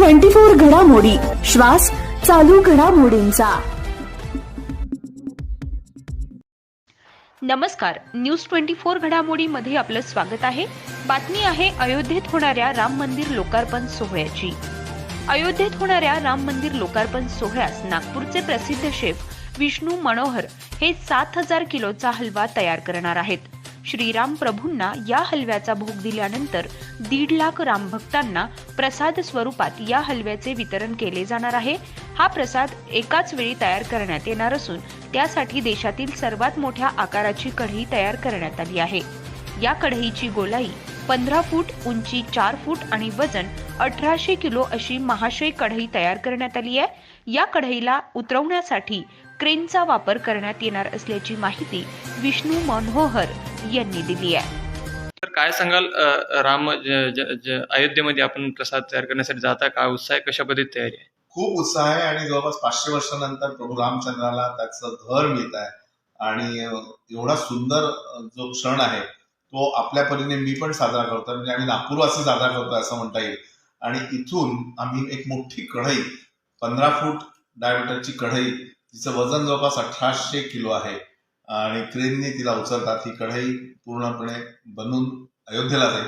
24 घडामोडी, श्वास चालू घडामोडींचा। नमस्कार, न्यूज 24 घडामोडीमध्ये आपलं स्वागत आहे। बातमी आहे अयोध्येत होणाऱ्या राम मंदिर लोकार्पण सोहळ्याची। अयोध्येत होणाऱ्या राम मंदिर लोकार्पण सोहळ्यास नागपूरचे प्रसिद्ध शेफ विष्णू मनोहर हे 7000 किलोचा हलवा तयार करणार आहेत। श्रीराम प्रभूंना या हलव्याचा भोग दिल्यानंतर 1.5 लाख रामभक्तांना प्रसाद स्वरूपात या हलव्याचे वितरण केले जाणार आहे। हा प्रसाद एकाच वेळी तयार करण्यात येणार असून त्यासाठी देशातील सर्वात मोठ्या आकाराची कढई तयार करण्यात आली आहे। या कढईची गोलाई 15 फूट, उंची 4 फूट आणि वजन 1800 किलो अशी महाशय कढई तयार करण्यात आली आहे। या कढईला उतरवण्यासाठी क्रेनचा वापर करण्यात येणार असल्याची माहिती विष्णू मनोहर यांनी दिली आहे। तर काय सांगाल, राम अयोध्येमध्ये आपण प्रसाद तयार करण्यासाठी जाता, काय उत्साह आहे, कशा पद्धतीत तयारी आहे? खूप उत्साह आहे आणि जवळपास 500 वर्षानंतर प्रभू रामचंद्राला त्याचं घर मिळत आहे आणि एवढा सुंदर जो क्षण आहे तो आपल्या परीने मी पण साजरा करतो, म्हणजे आम्ही नागपूरवासी साजरा करतो असं म्हणता येईल। आणि इथून आम्ही एक मोठी कढई, 15 फूट डायमीटरची कढई, तिचं वजन जवळपास 1800 किलो आहे आणि क्रेनने तिला उचलतात। ही कढई पूर्णपणे बनवून अयोध्येला जाईल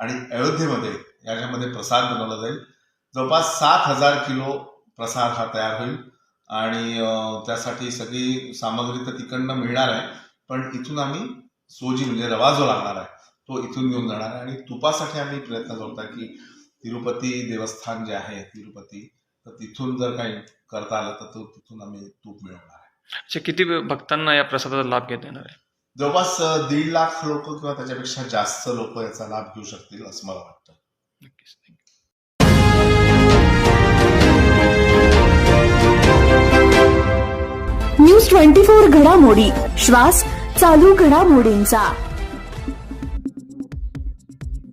आणि अयोध्येमध्ये याच्यामध्ये प्रसाद बनवला जाईल। जवळपास 7000 किलो प्रसाद हा तयार होईल आणि त्यासाठी सगळी सामग्री तर तिकडनं मिळणार आहे, पण इथून आम्ही सोजी म्हणजे रवा जो लागणार आहे तो इथून घेऊन जाणार आहे। आणि तुपासाठी आम्ही प्रयत्न करतो की तिरुपती देवस्थान जे आहे तिरुपती, तर तिथून जर काही करता आलं तर तिथून आम्ही तूप मिळवणार आहे। अच्छा, किती भक्तांना या प्रसादाचा लाभ घेता येणार आहे? जवळपास 1.5 लाख लोक किंवा त्याच्यापेक्षा जास्त लोक याचा लाभ घेऊ शकतील असं मला वाटतं। नक्कीच, न्यूज 24 घडामोडी, श्वास चालू घडामोडींचा।